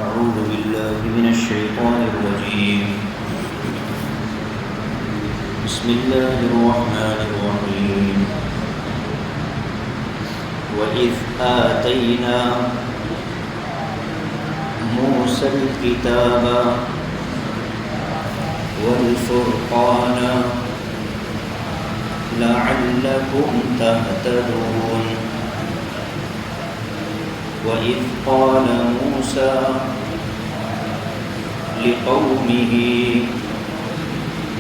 أعوذ بالله من الشيطان الرجيم. بسم الله الرحمن الرحيم. وإذ آتينا موسى الكتاب والفرقان لعلكم تهتدون. وإذ قال موسى لقومه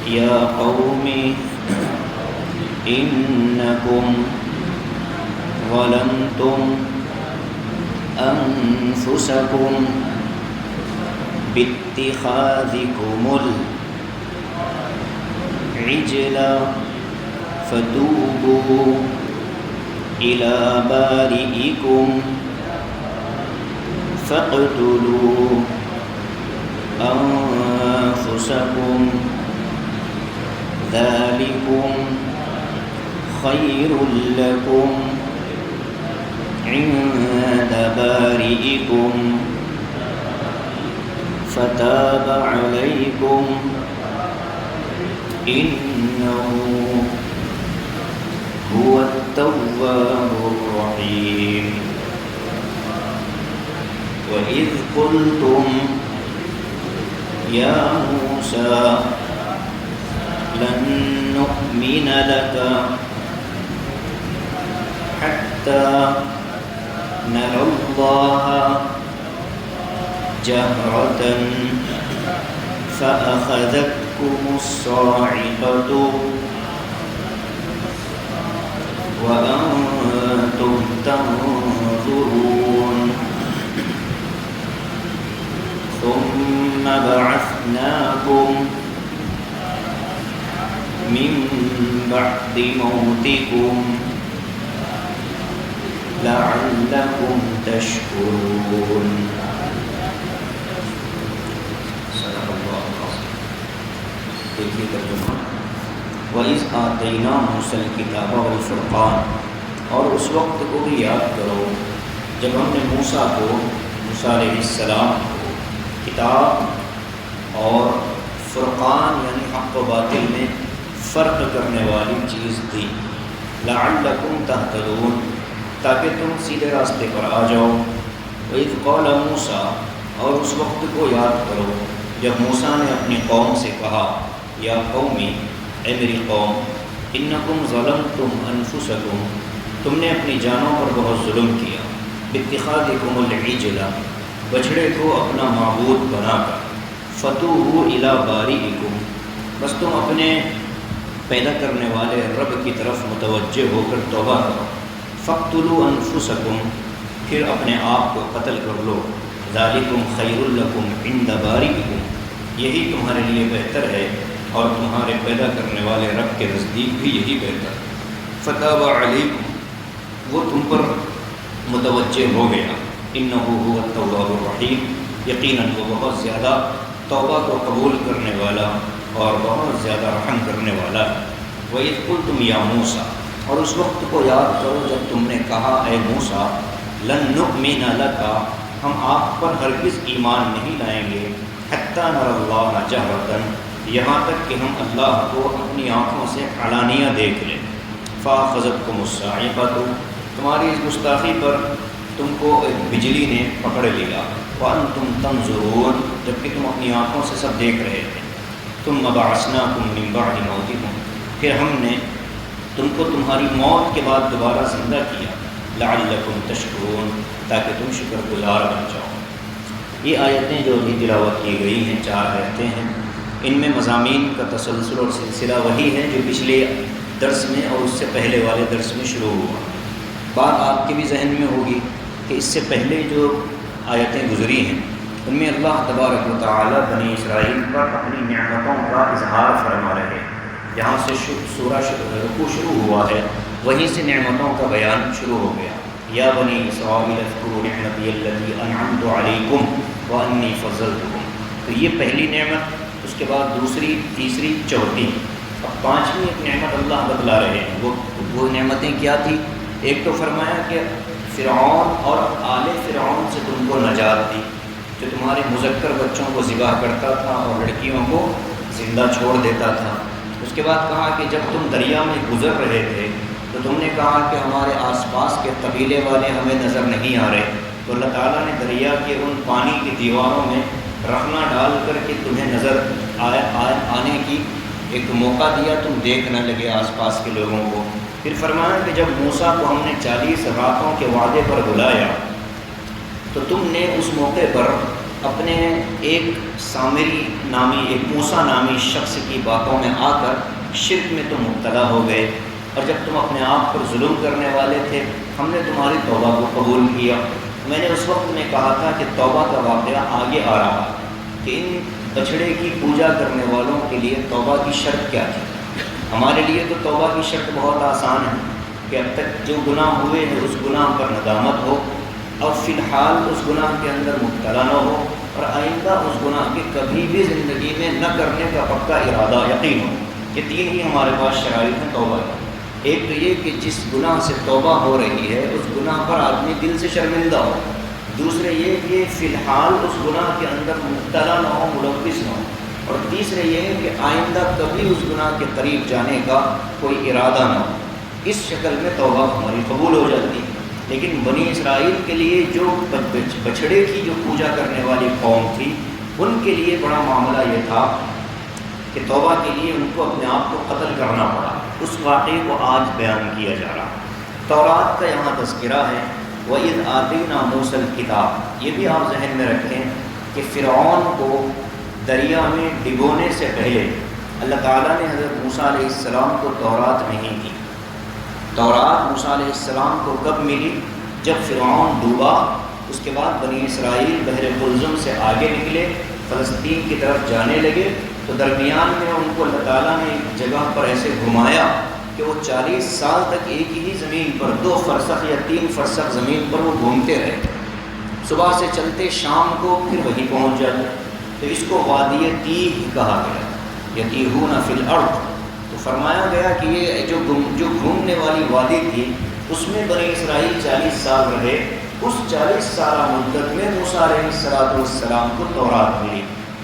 يا قوم إنكم ظلمتم أنفسكم باتخاذكم العجل فتوبوا إلى بارئكم فاقتلوا أنفسكم ذلكم خير لكم عند بارئكم فتاب عليكم إنه هو التواب الرحيم. وإذ قلتم يا موسى لن نؤمن لك حتى نرى الله جهرة فأخذتكم الصاعقة وأنتم تنظرون ثم بعثناكم من بعد موتكم لعلكم تشكرون. صدق اللہ العظیم. دیکھیے ترجمہ. وَإِذْ آتَيْنَا مُوسَى الْكِتَابَ وَالْفُرْقَانَ، اور اس وقت کو بھی یاد کرو جب ہم نے موسیٰ علیہ السلام کتاب اور فرقان یعنی حق و باطل میں فرق کرنے والی چیز دی. لعلکم تہتدون، تاکہ تم سیدھے راستے پر آ جاؤ. وَإِذْ قَالَ مُوسَى، اور اس وقت کو یاد کرو جب موسیٰ نے اپنی قوم سے کہا یا قومی، اے میری قوم، انکم ظلمتم انفسکم، تم نے اپنی جانوں پر بہت ظلم کیا. باتخاذکم العجل، بچھڑے کو اپنا معبود بنا کر. فتوبوا الی بارئکم، بس تم اپنے پیدا کرنے والے رب کی طرف متوجہ ہو کر توبہ کرو. فاقتلوا انفسکم، پھر اپنے آپ کو قتل کر لو. ذالکم خیر لکم عند بارئکم، یہی تمہارے لیے بہتر ہے اور تمہارے پیدا کرنے والے رب کے نزدیک بھی یہی بہتر. فتاب علیکم، وہ تم پر متوجہ ہو گیا. انہ هو التواب الرحیم، یقیناً وہ بہت زیادہ توبہ کو قبول کرنے والا اور بہت زیادہ رحم کرنے والا ہے. وَإِذْ قُلْتُمْ يَا مُوسَى، اور اس وقت کو یاد کرو جب تم نے کہا اے موسیٰ، لن نؤمن لک، ہم آپ پر ہرگز ایمان نہیں لائیں گے. حتی نری اللہ جہرۃ، یہاں تک کہ ہم اللہ کو اپنی آنکھوں سے علانیہ دیکھ لیں. فأخذتکم الصاعقۃ، تمہاری اس گستاخی پر تم کو ایک بجلی نے پکڑ لیا. وانتم تنظرون، جبکہ تم اپنی آنکھوں سے سب دیکھ رہے تھے. ثم بعثناکم من بعد موتکم، پھر ہم نے تم کو تمہاری موت کے بعد دوبارہ زندہ کیا. لعلکم تشکرون، تاکہ تم شکر گزار بن جاؤ. یہ آیتیں جو ابھی تلاوت کی گئی ہیں 4 آیتیں ہیں، ان میں مضامین کا تسلسل اور سلسلہ وہی ہے جو پچھلے درس میں اور اس سے پہلے والے درس میں شروع ہوا. بات آپ کے بھی ذہن میں ہوگی کہ اس سے پہلے جو آیتیں گزری ہیں ان میں اللہ تبارک و تعالی بنی اسرائیل پر اپنی نعمتوں کا اظہار فرما رہے ہیں. جہاں سے سورہ رکوع شروع ہوا ہے وہیں سے نعمتوں کا بیان شروع ہو گیا. یا بنی اسرائیل اذکروا نعمتی التی انعمت علیکم وانی فضلتکم. تو یہ پہلی نعمت، اس کے بعد دوسری، تیسری، چوتھی. اب 5ویں ایک نعمت اللہ بتلا رہے ہیں. وہ نعمتیں کیا تھی؟ ایک تو فرمایا کہ فرعون اور آل فرعون سے تم کو نجات دی. جو تمہارے مذکر بچوں کو ذبح کرتا تھا اور لڑکیوں کو زندہ چھوڑ دیتا تھا۔ اس کے بعد کہا کہ جب تم دریا میں گزر رہے تھے تو تم نے کہا کہ ہمارے آس پاس کے قبیلے والے ہمیں نظر نہیں آ رہے، تو اللہ تعالیٰ نے دریا کے ان پانی کی دیواروں میں رخنا ڈال کر کے تمہیں نظر آنے کی ایک موقع دیا، تم دیکھ نہ لگے آس پاس کے لوگوں کو۔ پھر فرمایا کہ جب موسیٰ کو ہم نے 40 راتوں کے وعدے پر بلایا تو تم نے اس موقع پر اپنے ایک سامری نامی، ایک موسیٰ نامی شخص کی باتوں میں آ کر شرک میں تم مبتلا ہو گئے، اور جب تم اپنے آپ پر ظلم کرنے والے تھے ہم نے تمہاری توبہ کو قبول کیا۔ میں نے اس وقت میں کہا تھا کہ توبہ کا واقعہ آگے آ رہا کہ ان بچھڑے کی پوجا کرنے والوں کے لیے توبہ کی شرط کیا تھی۔ ہمارے لیے تو توبہ کی شرط بہت آسان ہے کہ اب تک جو گناہ ہوئے ہیں اس گناہ پر ندامت ہو، اور فی الحال اس گناہ کے اندر مبتلا نہ ہو، اور آئندہ اس گناہ کے کبھی بھی زندگی میں نہ کرنے کا پکا ارادہ یقین ہو۔ یہ تین ہی ہمارے پاس شرائط ہیں توبہ کی۔ ایک تو یہ کہ جس گناہ سے توبہ ہو رہی ہے اس گناہ پر آدمی دل سے شرمندہ ہو، دوسرے یہ کہ فی الحال اس گناہ کے اندر مبتلا نہ ہو، ملوث نہ ہو، اور تیسرے یہ ہے کہ آئندہ کبھی اس گناہ کے قریب جانے کا کوئی ارادہ نہ ہو۔ اس شکل میں توبہ ہماری قبول ہو جاتی ہے۔ لیکن بنی اسرائیل کے لیے جو بچھڑے کی جو پوجا کرنے والی قوم تھی، ان کے لیے بڑا معاملہ یہ تھا کہ توبہ کے لیے ان کو اپنے آپ کو قتل کرنا پڑا۔ اس واقعے کو آج بیان کیا جا رہا۔ تورات کا یہاں تذکرہ ہے، وَإِذْ آتَيْنَا مُوسَى الْكِتَابَ۔ یہ بھی آپ ذہن میں رکھیں کہ فرعون کو دریا میں ڈبونے سے پہلے اللہ تعالیٰ نے حضرت موسیٰ علیہ السلام کو تورات نہیں دی۔ تورات موسیٰ علیہ السلام کو کب ملی؟ جب فرعون ڈوبا، اس کے بعد بنی اسرائیل بحر قلزم سے آگے نکلے، فلسطین کی طرف جانے لگے، تو درمیان میں ان کو اللہ تعالیٰ نے ایک جگہ پر ایسے گھمایا کہ وہ 40 سال تک ایک ہی زمین پر 2 فرسخ یا 3 فرسخ زمین پر وہ گھومتے رہے۔ صبح سے چلتے شام کو پھر وہیں پہنچ جاتے، تو اس کو وادی تیہ کہا گیا، یتیہون فی الارض۔ تو فرمایا گیا کہ یہ جو گھومنے والی وادی تھی اس میں بنی اسرائیل 40 سال رہے۔ اس 40 سالہ مدت میں موسیٰ علیہ السلام کو تورات ملی۔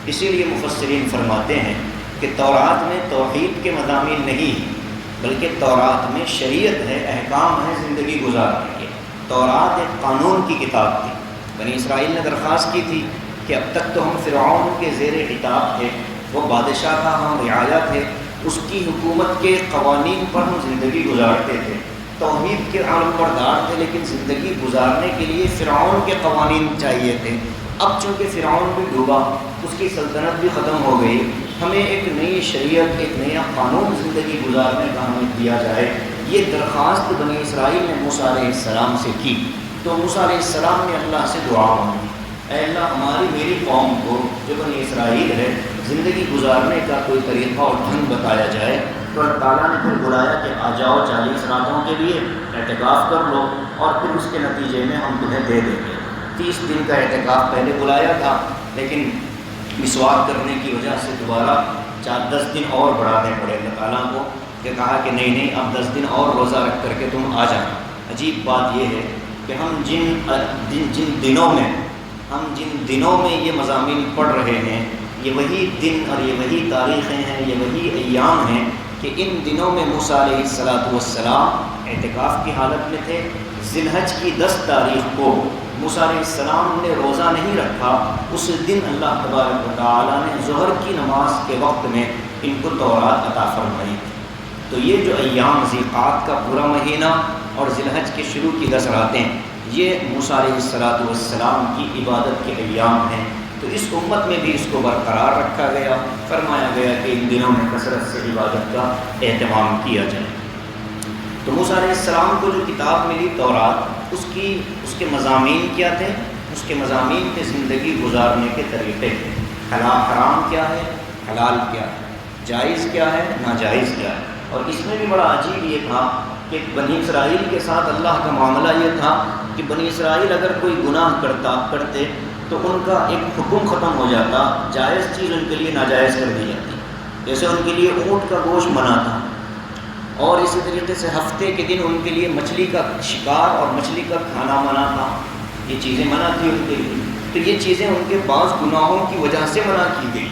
اسی لیے مفسرین فرماتے ہیں کہ تورات میں توحید کے مضامین نہیں، بلکہ تورات میں شریعت ہے، احکام ہے زندگی گزارنے کے۔ تورات ایک قانون کی کتاب تھی۔ بنی اسرائیل نے درخواست کی تھی کہ اب تک تو ہم فرعون کے زیر خطاب تھے، وہ بادشاہ تھا، ہم رعایا تھے، اس کی حکومت کے قوانین پر ہم زندگی گزارتے تھے، توحید کے عالم بردار تھے، لیکن زندگی گزارنے کے لیے فرعون کے قوانین چاہیے تھے۔ اب چونکہ فرعون بھی ڈوبا، اس کی سلطنت بھی ختم ہو گئی، ہمیں ایک نئی شریعت، ایک نیا قانون زندگی گزارنے کا ہمیں دیا جائے۔ یہ درخواست بنی اسرائیل نے موسیٰ علیہ السلام سے کی، تو موسیٰ علیہ السلام نے اللہ سے دعا مانگی، اے اللہ میری قوم کو جو بنی اسرائیل ہے زندگی گزارنے کا کوئی طریقہ اور ڈھنگ بتایا جائے۔ تو اللہ تعالیٰ نے پھر بلایا کہ آ جاؤ 40 راتوں کے لیے اعتکاف کر لو، اور پھر اس کے نتیجے میں ہم تمہیں دے دیں گے۔ 30 دن کا اعتکاف پہلے بلایا تھا، لیکن مسواک کرنے کی وجہ سے دوبارہ 10 دن اور بڑھانے پڑے اللہ تعالیٰ کو، کہ کہا کہ نہیں اب 10 دن اور روزہ رکھ کر کے تم آ جانا۔ عجیب بات یہ ہے کہ ہم جن دنوں میں یہ مضامین پڑھ رہے ہیں، یہ وہی دن اور یہ وہی تاریخیں ہیں، یہ وہی ایام ہیں کہ ان دنوں میں موسیٰ علیہ السلام اعتکاف کی حالت میں تھے۔ ذی الحج کی 10 تاریخ کو موسیٰ علیہ السلام نے روزہ نہیں رکھا، اس دن اللہ تبارک و تعالیٰ نے ظہر کی نماز کے وقت میں ان کو تورات عطا فرمائی۔ تو یہ جو ایام ذی القعدہ کا پورا مہینہ اور ذی الحج کے شروع کی 10 راتیں، یہ موسیٰ علیہ السلام کی عبادت کے ایام ہیں۔ تو اس امت میں بھی اس کو برقرار رکھا گیا، فرمایا گیا کہ ان دنوں میں کثرت سے عبادت کا اہتمام کیا جائے۔ تو موسیٰ علیہ السلام کو جو کتاب ملی تورات، اس کے مضامین کیا تھے؟ اس کے مضامین تھے زندگی گزارنے کے طریقے، حرام کیا ہے، حلال کیا ہے، جائز کیا ہے، ناجائز کیا ہے۔ اور اس میں بھی بڑا عجیب یہ تھا کہ بنی اسرائیل کے ساتھ اللہ کا معاملہ یہ تھا کہ بنی اسرائیل اگر کوئی گناہ کرتے تو ان کا ایک حکم ختم ہو جاتا، جائز چیز ان کے لیے ناجائز کر دی جاتی۔ جیسے ان کے لیے اونٹ کا گوشت منع تھا، اور اسی طریقے سے ہفتے کے دن ان کے لیے مچھلی کا شکار اور مچھلی کا کھانا منع تھا، یہ چیزیں منع تھی ان کے لیے۔ تو یہ چیزیں ان کے بعض گناہوں کی وجہ سے منع کی گئی۔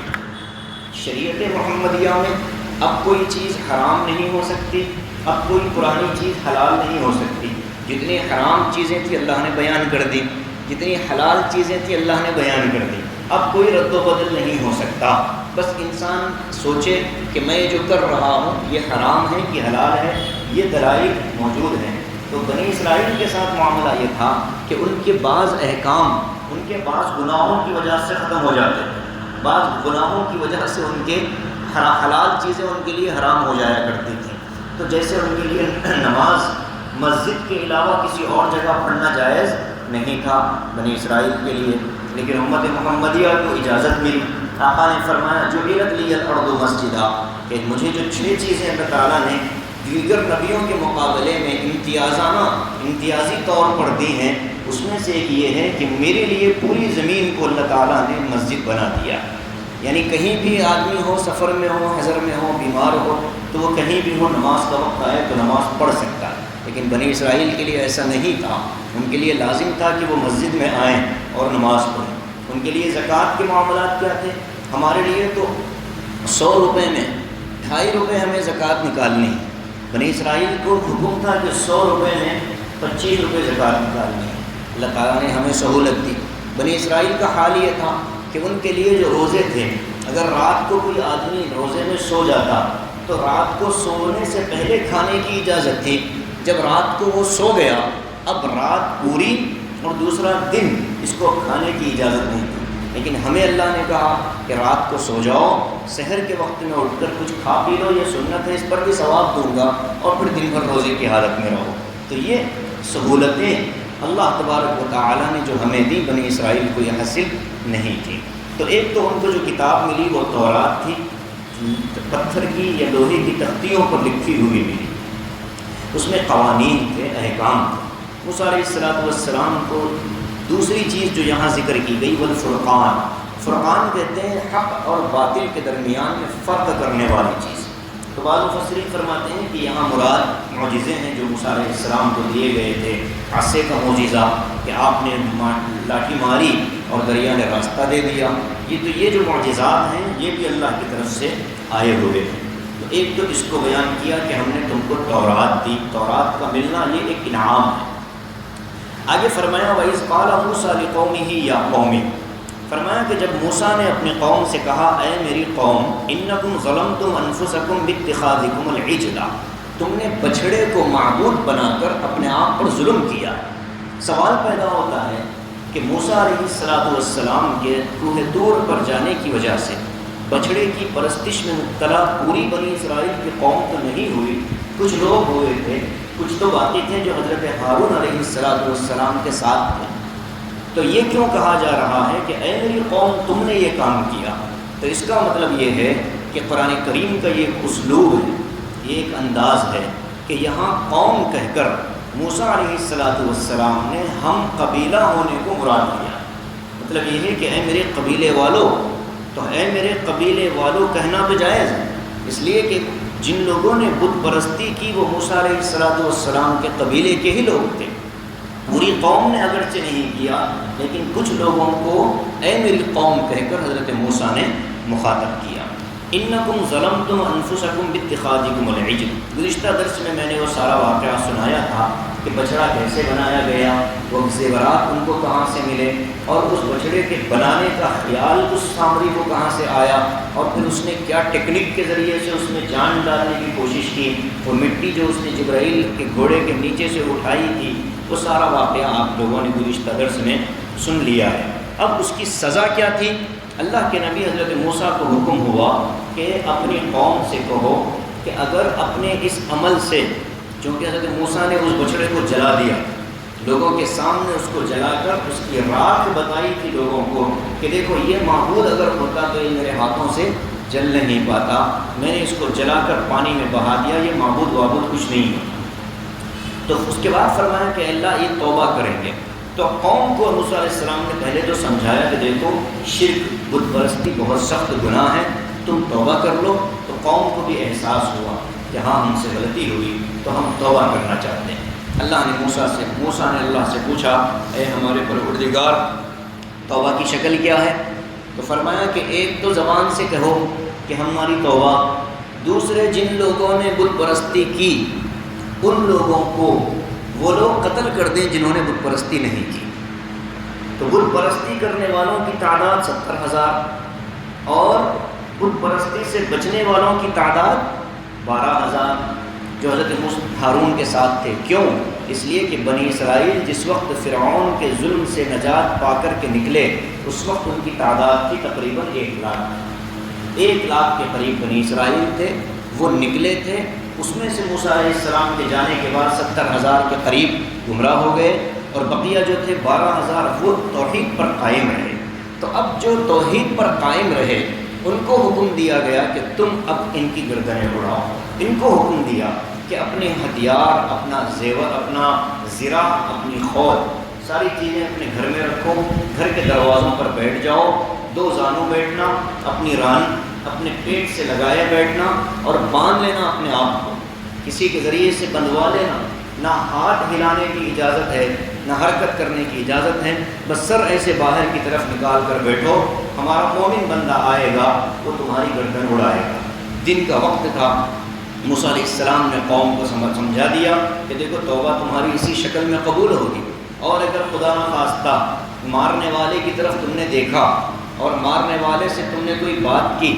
شریعت محمدیہ میں اب کوئی چیز حرام نہیں ہو سکتی، اب کوئی پرانی چیز حلال نہیں ہو سکتی۔ جتنی حرام چیزیں تھیں اللہ نے بیان کر دی، جتنی حلال چیزیں تھیں اللہ نے بیان کر دی۔ اب کوئی رد و بدل نہیں ہو سکتا۔ بس انسان سوچے کہ میں جو کر رہا ہوں یہ حرام ہے کہ حلال ہے، یہ دلائل موجود ہیں۔ تو بنی اسرائیل کے ساتھ معاملہ یہ تھا کہ ان کے بعض احکام ان کے بعض گناہوں کی وجہ سے ختم ہو جاتے تھے، بعض گناہوں کی وجہ سے ان کے حلال چیزیں ان کے لیے حرام ہو جایا کرتی تھیں۔ تو جیسے ان کے لیے نماز مسجد کے علاوہ کسی اور جگہ پڑھنا جائز نہیں تھا بنی اسرائیل کے لیے، لیکن امت محمدیہ کو اجازت ملی۔ آقا نے فرمایا جعلت لی الارض مسجدا، کہ مجھے جو 6 چیزیں اللہ تعالیٰ نے دیگر نبیوں کے مقابلے میں امتیازی طور پر دی ہیں، اس میں سے ایک یہ ہے کہ میرے لیے پوری زمین کو اللہ تعالیٰ نے مسجد بنا دیا۔ یعنی کہیں بھی آدمی ہو، سفر میں ہو، حضر میں ہو، بیمار ہو، تو وہ کہیں بھی ہو، نماز کا وقت آئے تو نماز پڑھ سکتا ہے۔ لیکن بنی اسرائیل کے لیے ایسا نہیں تھا، ان کے لیے لازم تھا کہ وہ مسجد میں آئیں اور نماز پڑھیں۔ ان کے لیے زکوٰۃ کے معاملات کیا تھے؟ ہمارے لیے تو 100 روپے میں 2.5 روپے ہمیں زکوٰۃ نکالنی ہے، بنی اسرائیل کو حکم تھا کہ 100 روپے میں 25 روپے زکوٰۃ نکالنی ہے۔ اللہ تعالیٰ نے ہمیں سہولت دی۔ بنی اسرائیل کا حال یہ تھا کہ ان کے لیے جو روزے تھے، اگر رات کو کوئی آدمی روزے میں سو جاتا تو رات کو سونے سے پہلے کھانے کی اجازت تھی۔ جب رات کو وہ سو گیا، اب رات پوری اور دوسرا دن اس کو کھانے کی اجازت نہیں تھی۔ لیکن ہمیں اللہ نے کہا کہ رات کو سو جاؤ، سحر کے وقت میں اٹھ کر کچھ کھا پی لو، یہ سنت ہے، اس پر بھی ثواب دوں گا، اور پھر دن بھر روزے کی حالت میں رہو۔ تو یہ سہولتیں اللہ تبارک و تعالیٰ نے جو ہمیں دی، بنی اسرائیل کو یہ حاصل نہیں تھی۔ تو ایک تو ان کو جو کتاب ملی وہ تورات تھی، پتھر کی یا لوہے کی تختیوں پر لکھی ہوئی ملی، اس میں قوانین تھے، احکام تھے۔ موسیٰ علیہ السلام کو دوسری چیز جو یہاں ذکر کی گئی والفرقان، فرقان کہتے ہیں حق اور باطل کے درمیان میں فرق کرنے والی چیز۔ تو بعض مفسرین فرماتے ہیں کہ یہاں مراد معجزے ہیں جو موسیٰ علیہ السلام کو دیے گئے تھے۔ عصے کا معجزہ کہ آپ نے لاٹھی ماری اور دریا نے راستہ دے دیا، یہ جو معجزات ہیں یہ بھی اللہ کی طرف سے آئے ہوئے ہیں۔ تو ایک تو اس کو بیان کیا کہ ہم نے تم کو تورات دی، تورات کا ملنا یہ ایک انعام ہے۔ آگے فرمایا وَإِذْ قَالَ مُوسَىٰ لِقَوْمِهِ يَا قَوْمِ، فرمایا کہ جب موسیٰ نے اپنی قوم سے کہا اے میری قوم، اِنَّكُمْ ظَلَمْتُمْ أَنفُسَكُمْ بِاتِّخَاذِكُمُ الْعِجْلَ، تم نے بچھڑے کو معبود بنا کر اپنے آپ پر ظلم کیا۔ سوال پیدا ہوتا ہے کہ موسیٰ علیہ السلام کے کوہ طور پر جانے کی وجہ سے بچھڑے کی پرستش میں مبتلا پوری بنی اسرائیل کی قوم تو نہیں ہوئی، کچھ لوگ ہوئے تھے، کچھ تو باقی تھے جو حضرت ہارون علیہ السلام کے ساتھ تھے۔ تو یہ کیوں کہا جا رہا ہے کہ اے میری قوم تم نے یہ کام کیا؟ تو اس کا مطلب یہ ہے کہ قرآن کریم کا یہ ایک اسلوب ہے، یہ ایک انداز ہے کہ یہاں قوم کہہ کر موسیٰ علیہ السلام نے ہم قبیلہ ہونے کو مراد لیا۔ مطلب یہ ہے کہ اے میرے قبیلے والو، تو اے میرے قبیلے والو کہنا تو جائز ہے، اس لیے کہ جن لوگوں نے بت پرستی کی وہ موسیٰ علیہ السلام کے قبیلے کے ہی لوگ تھے۔ پوری قوم نے اگرچہ نہیں کیا، لیکن کچھ لوگوں کو اے میری قوم کہہ کر حضرت موسیٰ نے مخاطب کیا۔ اِنَّكُمْ ظَلَمْتُمْ أَنفُسَكُمْ بِاتِّخَاذِكُمُ الْعِجْلَ، گزشتہ درس میں نے وہ سارا واقعہ سنایا تھا کہ بچڑا کیسے بنایا گیا، وہ زیورات ان کو کہاں سے ملے، اور اس بچڑے کے بنانے کا خیال اس سامری کو کہاں سے آیا، اور پھر اس نے کیا ٹیکنیک کے ذریعے سے اس میں جان ڈالنے کی کوشش کی۔ وہ مٹی جو اس نے جبرائیل کے گھوڑے کے نیچے سے اٹھائی تھی، وہ سارا واقعہ آپ لوگوں نے گزشتہ درس میں سن لیا ہے۔ اب اس کی سزا کیا تھی؟ اللہ کے نبی حضرت موسیٰ کو حکم ہوا کہ اپنی قوم سے کہو کہ اگر اپنے اس عمل سے، چونکہ حضرت موسیٰ نے اس بچڑے کو جلا دیا، لوگوں کے سامنے اس کو جلا کر اس کی راکھ بتائی تھی لوگوں کو کہ دیکھو یہ معبود اگر ہوتا تو یہ میرے ہاتھوں سے جل نہیں پاتا، میں نے اس کو جلا کر پانی میں بہا دیا، یہ معبود وابود کچھ نہیں ہے۔ تو اس کے بعد فرمایا کہ اللہ یہ توبہ کریں گے۔ تو قوم کو موسیٰ علیہ السلام نے پہلے تو سمجھایا کہ دیکھو شرک بت پرستی بہت سخت گناہ ہے، تم توبہ کر لو۔ تو قوم کو بھی احساس ہوا کہ ہاں ہم سے غلطی ہوئی، تو ہم توبہ کرنا چاہتے ہیں۔ اللہ نے موسیٰ نے اللہ سے پوچھا اے ہمارے پروردگار، توبہ کی شکل کیا ہے؟ تو فرمایا کہ ایک تو زبان سے کہو کہ ہماری توبہ، دوسرے جن لوگوں نے بت پرستی کی ان لوگوں کو وہ لوگ قتل کر دیں جنہوں نے بت پرستی نہیں کی۔ تو بت پرستی کرنے والوں کی تعداد 70,000 اور بت پرستی سے بچنے والوں کی تعداد 12,000 جو حضرت ہارون کے ساتھ تھے۔ کیوں؟ اس لیے کہ بنی اسرائیل جس وقت فرعون کے ظلم سے نجات پا کر کے نکلے اس وقت ان کی تعداد تھی تقریباً 1,00,000 کے قریب بنی اسرائیل تھے، وہ نکلے تھے۔ اس میں سے موسیٰ علیہ السلام کے جانے کے بعد 70,000 کے قریب گمراہ ہو گئے، اور بقیہ جو تھے 12,000 وہ توحید پر قائم رہے۔ تو اب جو توحید پر قائم رہے ان کو حکم دیا گیا کہ تم اب ان کی گردنیں اڑاؤ۔ ان کو حکم دیا کہ اپنے ہتھیار، اپنا زیور، اپنا زرہ، اپنی خول، ساری چیزیں اپنے گھر میں رکھو، گھر کے دروازوں پر بیٹھ جاؤ، 2 زانوں بیٹھنا، اپنی ران اپنے پیٹ سے لگائے بیٹھنا اور باندھ لینا اپنے آپ کو، کسی کے ذریعے سے بندھوا لینا، نہ ہاتھ ہلانے کی اجازت ہے نہ حرکت کرنے کی اجازت ہے، بس سر ایسے باہر کی طرف نکال کر بیٹھو، ہمارا مومن بندہ آئے گا وہ تمہاری گردن اڑائے گا۔ دن کا وقت تھا، موسیٰ علیہ السلام نے قوم کو سمجھا دیا کہ دیکھو توبہ تمہاری اسی شکل میں قبول ہوگی، اور اگر خدا نخواستہ مارنے والے کی طرف تم نے دیکھا اور مارنے والے سے تم نے کوئی بات کی،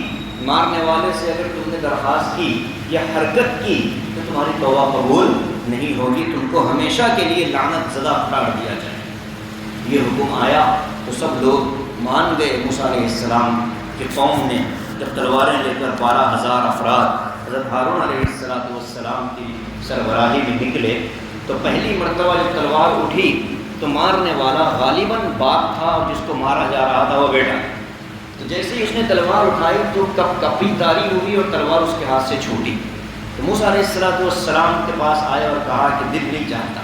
مارنے والے سے اگر تم نے درخواست کی یا حرکت کی تو تمہاری توبہ قبول نہیں ہوگی، تم کو ہمیشہ کے لیے لعنت زدہ قرار دیا جائے۔ یہ حکم آیا تو سب لوگ مان گئے۔ موسیٰ علیہ السلام کی قوم نے جب تلواریں لے کر 12,000 افراد حضرت ہارون علیہ السلام کی سربراہی میں نکلے تو پہلی مرتبہ جب تلوار اٹھی تو مارنے والا غالباً باپ تھا اور جس کو مارا جا رہا تھا وہ بیٹا۔ تو جیسے ہی اس نے تلوار اٹھائی تو کپی تاری ہوئی اور تلوار اس کے ہاتھ سے چھوٹی۔ تو موسیٰ علیہ السلام کے پاس آئے اور کہا کہ دل نہیں چاہتا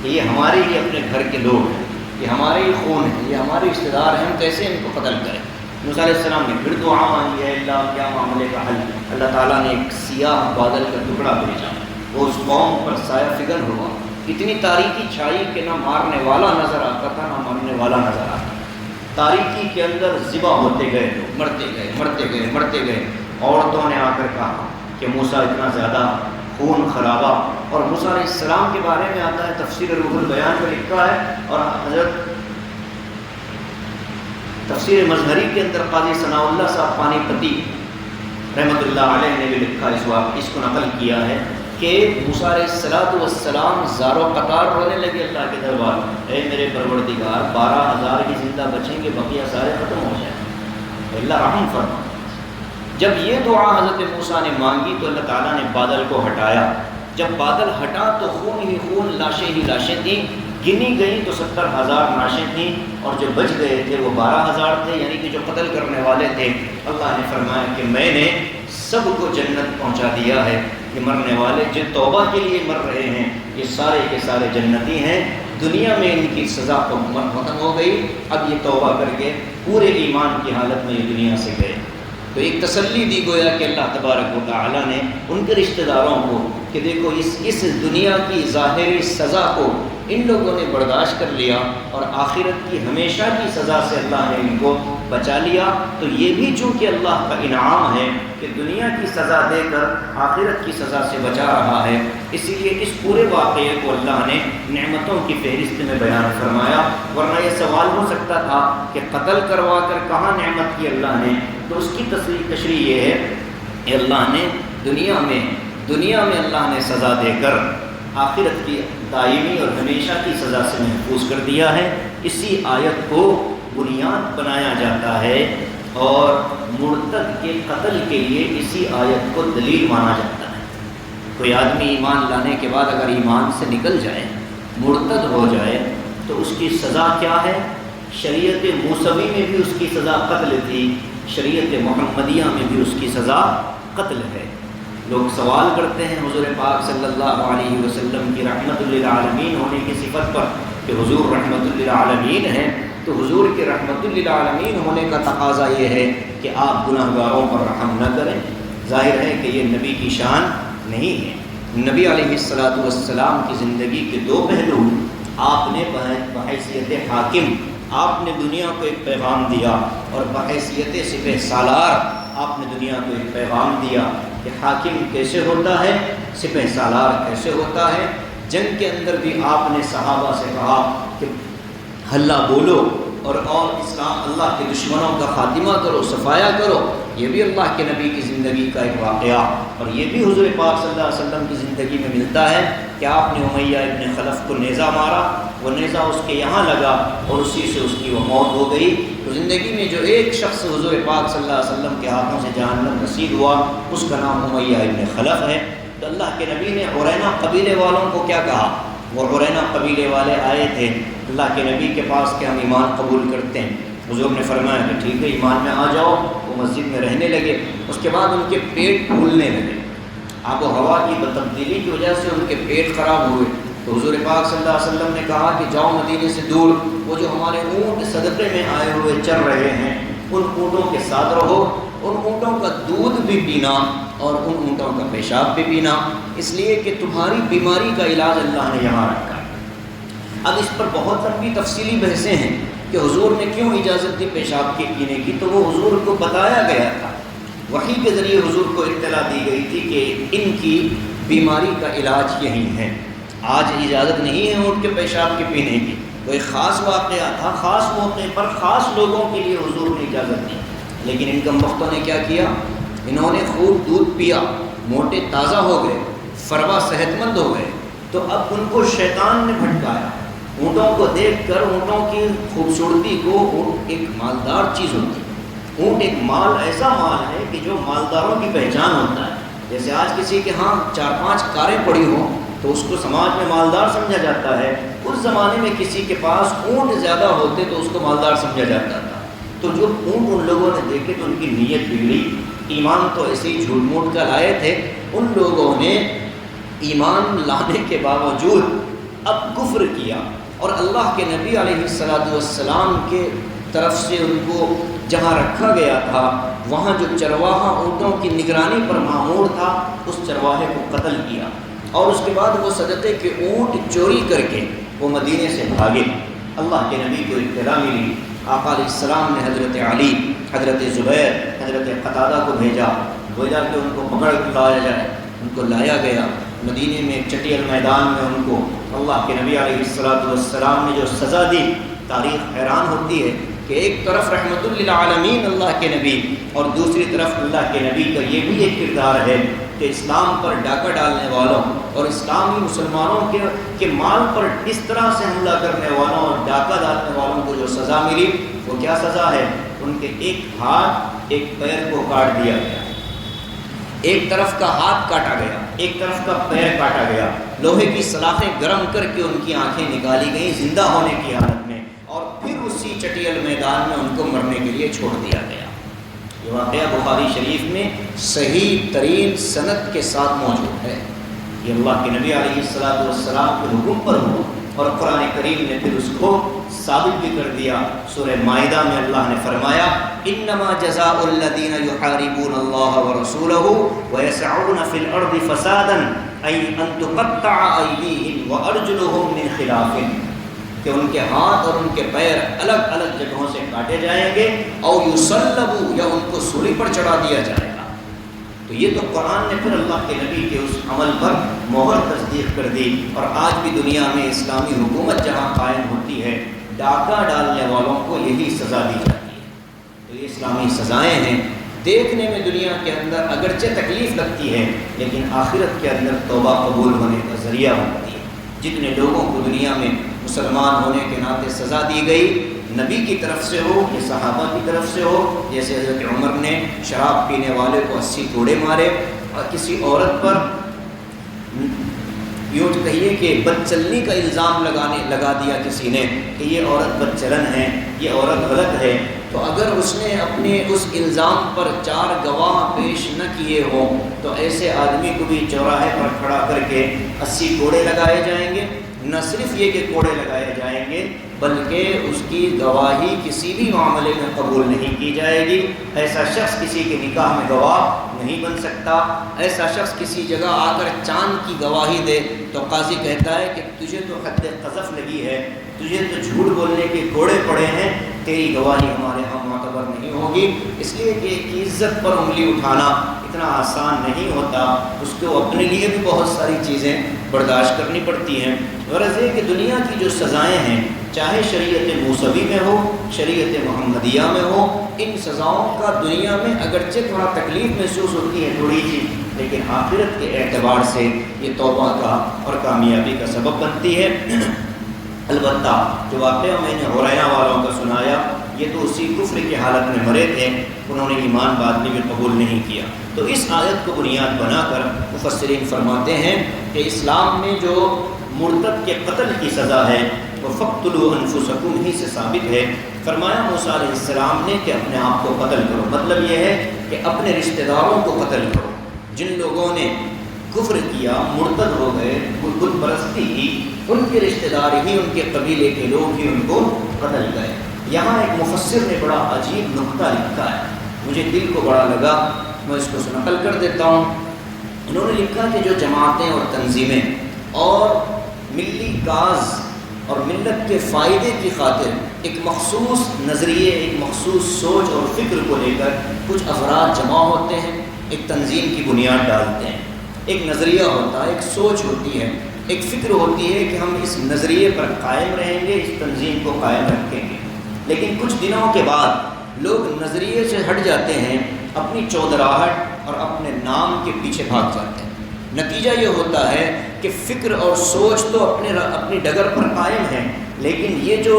کہ یہ ہمارے ہی اپنے گھر کے لوگ ہیں، یہ ہمارے ہی خون ہیں، یہ ہمارے رشتہ دار ہیں، ہم کیسے ان کو قتل کریں۔ موسیٰ علیہ السلام نے پھر دعا مانگی ہے اللہ کیا معاملے کا حل۔ اللہ تعالیٰ نے ایک سیاہ بادل کا ٹکڑا بھیجا، وہ اس قوم پر سایہ فگن ہوا، اتنی تاریکی چھائی کہ نہ مارنے والا نظر آتا تھا نہ مرنے والا نظر آتا۔ تاریکی کے اندر ذبح ہوتے گئے لوگ، مرتے گئے۔ عورتوں نے آ کر کہا کہ موسیٰ اتنا زیادہ خون خرابہ، اور موسیٰ علیہ السلام کے بارے میں آتا ہے تفسیر روح البیان میں لکھا ہے، اور حضرت تفسیر مظہری کے اندر قاضی ثناء اللہ صاحب پانی پتی رحمۃ اللہ علیہ نے بھی لکھا، اس کو نقل کیا ہے کہ موسیٰ علیہ السلام زار و قطار رونے لگے اللہ کے دربار، اے میرے پروردگار 12,000 کی زندہ بچیں گے، بقیہ سارے ختم ہو جائیں، اللہ رحم فرما۔ جب یہ دعا حضرت موسیٰ نے مانگی تو اللہ تعالیٰ نے بادل کو ہٹایا، جب بادل ہٹا تو خون ہی خون، لاشیں ہی لاشیں تھیں، گنی گئیں تو 70,000 لاشیں تھیں، اور جو بچ گئے تھے وہ 12,000 تھے، یعنی کہ جو قتل کرنے والے تھے۔ اللہ نے فرمایا کہ میں نے سب کو جنت پہنچا دیا ہے، یہ مرنے والے جو توبہ کے لیے مر رہے ہیں یہ سارے کے سارے جنتی ہیں، دنیا میں ان کی سزا ختم ہو گئی، اب یہ توبہ کر کے پورے ایمان کی حالت میں یہ دنیا سے گئے۔ تو ایک تسلی دی گویا کہ اللہ تبارک و تعالیٰ نے ان کے رشتہ داروں کو کہ دیکھو اس دنیا کی ظاہری سزا کو ان لوگوں نے برداشت کر لیا اور آخرت کی ہمیشہ کی سزا سے اللہ نے ان کو بچا لیا۔ تو یہ بھی چونکہ اللہ کا انعام ہے کہ دنیا کی سزا دے کر آخرت کی سزا سے بچا رہا ہے، اسی لیے اس پورے واقعے کو اللہ نے نعمتوں کی فہرست میں بیان فرمایا۔ ورنہ یہ سوال ہو سکتا تھا کہ قتل کروا کر کہاں نعمت کی اللہ نے، تو اس کی تشریح یہ ہے کہ اللہ نے دنیا میں اللہ نے سزا دے کر آخرت کی دائمی اور ہمیشہ کی سزا سے محفوظ کر دیا ہے۔ اسی آیت کو بنیاد بنایا جاتا ہے اور مرتد کے قتل کے لیے اسی آیت کو دلیل مانا جاتا ہے۔ کوئی آدمی ایمان لانے کے بعد اگر ایمان سے نکل جائے، مرتد ہو جائے، تو اس کی سزا کیا ہے؟ شریعت موسوی میں بھی اس کی سزا قتل تھی، شریعت محمدیہ میں بھی اس کی سزا قتل ہے۔ لوگ سوال کرتے ہیں حضور پاک صلی اللہ علیہ وسلم کی رحمت للعالمین ہونے کی صفت پر کہ حضور رحمت للعالمین ہیں، تو حضور کے رحمت للعالمین ہونے کا تقاضا یہ ہے کہ آپ گناہگاروں پر رحم نہ کریں۔ ظاہر ہے کہ یہ نبی کی شان نہیں ہے۔ نبی علیہ السلام کی زندگی کے دو پہلو، آپ نے بحیثیت حاکم آپ نے دنیا کو ایک پیغام دیا اور بحیثیت سپہ سالار آپ نے دنیا کو ایک پیغام دیا کہ حاکم کیسے ہوتا ہے، سپہ سالار کیسے ہوتا ہے۔ جنگ کے اندر بھی آپ نے صحابہ سے کہا کہ ہلّا بولو اور اسلام اللہ کے دشمنوں کا خاتمہ کرو، صفایا کرو۔ یہ بھی اللہ کے نبی کی زندگی کا ایک واقعہ، اور یہ بھی حضور پاک صلی اللہ علیہ وسلم کی زندگی میں ملتا ہے کہ آپ نے امیہ ابن خلف کو نیزہ مارا، وہ نیزہ اس کے یہاں لگا اور اسی سے اس کی وہ موت ہو گئی۔ تو زندگی میں جو ایک شخص حضور پاک صلی اللہ علیہ وسلم کے ہاتھوں سے جہنم نصیب ہوا، اس کا نام امیہ ابن خلف ہے۔ تو اللہ کے نبی نے عرینہ قبیلے والوں کو کیا کہا؟ وہ عرینہ قبیلے والے آئے تھے اللہ کے نبی کے پاس کہ ہم ایمان قبول کرتے ہیں۔ حضور نے فرمایا کہ ٹھیک ہے، ایمان میں آ جاؤ۔ وہ مسجد میں رہنے لگے، اس کے بعد ان کے پیٹ پھولنے لگے، آب و ہوا کی تبدیلی کی وجہ سے ان کے پیٹ خراب ہوئے۔ تو حضور پاک صلی اللہ علیہ وسلم نے کہا کہ جاؤ مدینے سے دور، وہ جو ہمارے اونٹ صدقے میں آئے ہوئے چر رہے ہیں، ان اونٹوں کے ساتھ رہو، ان اونٹوں کا دودھ بھی پینا اور ان اونٹوں کا پیشاب بھی پینا، اس لیے کہ تمہاری بیماری کا علاج اللہ نے یہاں رکھا ہے۔ اب اس پر بہت لمبی تفصیلی بحثیں ہیں کہ حضور نے کیوں اجازت دی پیشاب کے پینے کی، تو وہ حضور کو بتایا گیا تھا، وحی کے ذریعے حضور کو اطلاع دی گئی تھی کہ ان کی بیماری کا علاج یہی ہے۔ آج اجازت نہیں ہے اونٹ کے پیشاب کے پینے کی، وہ ایک خاص واقعہ تھا، خاص موقع پر خاص لوگوں کے لیے حضور نے اجازت دی۔ لیکن ان کم بختوں نے کیا کیا؟ انہوں نے خوب دودھ پیا، موٹے تازہ ہو گئے، فروا صحت مند ہو گئے، تو اب ان کو شیطان نے بھٹکایا۔ اونٹوں کو دیکھ کر اونٹوں کی خوبصورتی کو، اونٹ ایک مالدار چیز ہوتی ہے، اونٹ ایک مال ایسا مال ہے کہ جو مالداروں کی پہچان ہوتا ہے۔ جیسے آج کسی کے ہاں 4-5 کاریں پڑی ہوں تو اس کو سماج میں مالدار سمجھا جاتا ہے، اس زمانے میں کسی کے پاس اونٹ زیادہ ہوتے تو اس کو مالدار سمجھا جاتا تھا۔ تو جو اونٹ ان لوگوں نے دیکھے تو ان کی نیت بگڑی، ایمان تو ایسے ہی جھوٹ موٹ کا لائے تھے، ان لوگوں نے ایمان لانے کے باوجود اب کفر کیا، اور اللہ کے نبی علیہ السلام کے طرف سے ان کو جہاں رکھا گیا تھا، وہاں جو چرواہا اونٹوں کی نگرانی پر مامور تھا، اس چرواہے کو قتل کیا، اور اس کے بعد وہ صدقے کے اونٹ چوری کر کے وہ مدینے سے بھاگے۔ اللہ کے نبی کو اطلاع ملی، آقا علیہ السلام نے حضرت علی، حضرت زبیر، حضرت قتادہ کو بھیجا کہ ان کو پکڑ کے لایا جائے۔ ان کو لایا گیا مدینے میں ایک چٹیل میدان میں، ان کو اللہ کے نبی علیہ السلام نے جو سزا دی، تاریخ حیران ہوتی ہے کہ ایک طرف رحمت للعالمین اللہ کے نبی، اور دوسری طرف اللہ کے نبی کا یہ بھی ایک کردار ہے کہ اسلام پر ڈاکہ ڈالنے والوں اور اسلامی مسلمانوں کے مال پر اس طرح سے حملہ کرنے والوں اور ڈاکہ ڈالنے والوں کو جو سزا ملی، وہ کیا سزا ہے؟ ان کے ایک ہاتھ ایک پیر کو کاٹ دیا گیا، ایک طرف کا ہاتھ کاٹا گیا، ایک طرف کا پیر کاٹا گیا، لوہے کی سلاخیں گرم کر کے ان کی آنکھیں نکالی گئیں زندہ ہونے کی حالت میں، اور پھر اسی چٹیل میدان میں ان کو مرنے کے لیے چھوڑ دیا گیا۔ یہ واقعہ بخاری شریف میں صحیح ترین سند کے ساتھ موجود ہے۔ یہ اللہ کے نبی علیہ السلام کے حکم پر ہو، اور قرآن کریم نے پھر اس کو ثابت بھی کر دیا۔ سورہ مائدہ میں اللہ نے فرمایا انما جزاء الذین یحاربون اللہ ورسولہ ویسعون فی الارض فسادا ان تقطع ایدیہم وارجلہم من خلاف، کہ ان کے ہاتھ اور ان کے پیر الگ الگ جگہوں سے کاٹے جائیں گے، اور یصلبوا، یا ان کو سولی پر چڑھا دیا جائے گا۔ تو یہ تو قرآن نے پھر اللہ کے نبی کے اس عمل پر مہر تصدیق کر دی، اور آج بھی دنیا میں اسلامی حکومت جہاں قائم ہوتی ہے، ڈاکہ ڈالنے والوں کو یہی سزا دی جاتی ہے۔ تو یہ اسلامی سزائیں ہیں، دیکھنے میں دنیا کے اندر اگرچہ تکلیف لگتی ہے، لیکن آخرت کے اندر توبہ قبول ہونے کا ذریعہ ہوتی ہے۔ جتنے لوگوں کو دنیا میں مسلمان ہونے کے ناطے سزا دی گئی، نبی کی طرف سے ہو یا صحابہ کی طرف سے ہو، جیسے حضرت عمر نے شراب پینے والے کو 80 کوڑے مارے، اور کسی عورت پر یوں کہیے کہ بد چلنی کا الزام لگا دیا کسی نے کہ یہ عورت بد چلن ہے، یہ عورت غلط ہے، تو اگر اس نے اپنے اس الزام پر 4 گواہ پیش نہ کیے ہوں تو ایسے آدمی کو بھی چوراہے پر کھڑا کر کے 80 کوڑے لگائے جائیں گے۔ نہ صرف یہ کہ کوڑے لگائے جائیں گے بلکہ اس کی گواہی کسی بھی معاملے میں قبول نہیں کی جائے گی۔ ایسا شخص کسی کے نکاح میں گواہ نہیں بن سکتا۔ ایسا شخص کسی جگہ آ کر چاند کی گواہی دے تو قاضی کہتا ہے کہ تجھے تو حد قذف لگی ہے، تجھے تو جھوٹ بولنے کے کوڑے پڑے ہیں، تیری گواہی ہمارے ہاں معتبر نہیں ہوگی۔ اس لیے کہ ایک عزت پر انگلی اٹھانا اتنا آسان نہیں ہوتا، اس کو اپنے لیے بھی بہت ساری چیزیں برداشت کرنی پڑتی ہیں۔ غرض یہ کہ دنیا کی جو سزائیں ہیں، چاہے شریعت موسوی میں ہو، شریعت محمدیہ میں ہو، ان سزاؤں کا دنیا میں اگرچہ تھوڑا تکلیف محسوس ہوتی ہے تھوڑی سی، لیکن آخرت کے اعتبار سے یہ توبہ کا اور کامیابی کا سبب بنتی ہے۔ البتہ جو واقعہ میں نے حریہ والوں کا سنایا، یہ تو اسی کفر کی حالت میں مرے تھے، انہوں نے ایمان بعد میں بھی قبول نہیں کیا۔ تو اس آیت کو بنیاد بنا کر مفسرین فرماتے ہیں کہ اسلام میں جو مرتد کے قتل کی سزا ہے وہ فَاقْتُلُوا أَنفُسَكُمْ ہی سے ثابت ہے۔ فرمایا موسیٰ علیہ السلام نے کہ اپنے آپ کو قتل کرو، مطلب یہ ہے کہ اپنے رشتہ داروں کو قتل کرو۔ جن لوگوں نے کفر کیا، مرتد ہو گئے، بت پرستی کی، ان کے رشتہ دار ہی، ان کے قبیلے کے لوگ ہی ان کو قتل گئے۔ یہاں ایک مفسر نے بڑا عجیب نقطہ لکھا ہے، مجھے دل کو بڑا لگا، میں اس کو نقل کر دیتا ہوں۔ انہوں نے لکھا کہ جو جماعتیں اور تنظیمیں اور ملی کاز اور ملت کے فائدے کی خاطر ایک مخصوص نظریے، ایک مخصوص سوچ اور فکر کو لے کر کچھ افراد جمع ہوتے ہیں، ایک تنظیم کی بنیاد ڈالتے ہیں۔ ایک نظریہ ہوتا ہے، ایک سوچ ہوتی ہے، ایک فکر ہوتی ہے کہ ہم اس نظریے پر قائم رہیں گے، اس تنظیم کو قائم رکھیں گے۔ لیکن کچھ دنوں کے بعد لوگ نظریے سے ہٹ جاتے ہیں، اپنی چودراہٹ اور اپنے نام کے پیچھے بھاگ جاتے ہیں۔ نتیجہ یہ ہوتا ہے کہ فکر اور سوچ تو اپنی ڈگر پر قائم ہے، لیکن یہ جو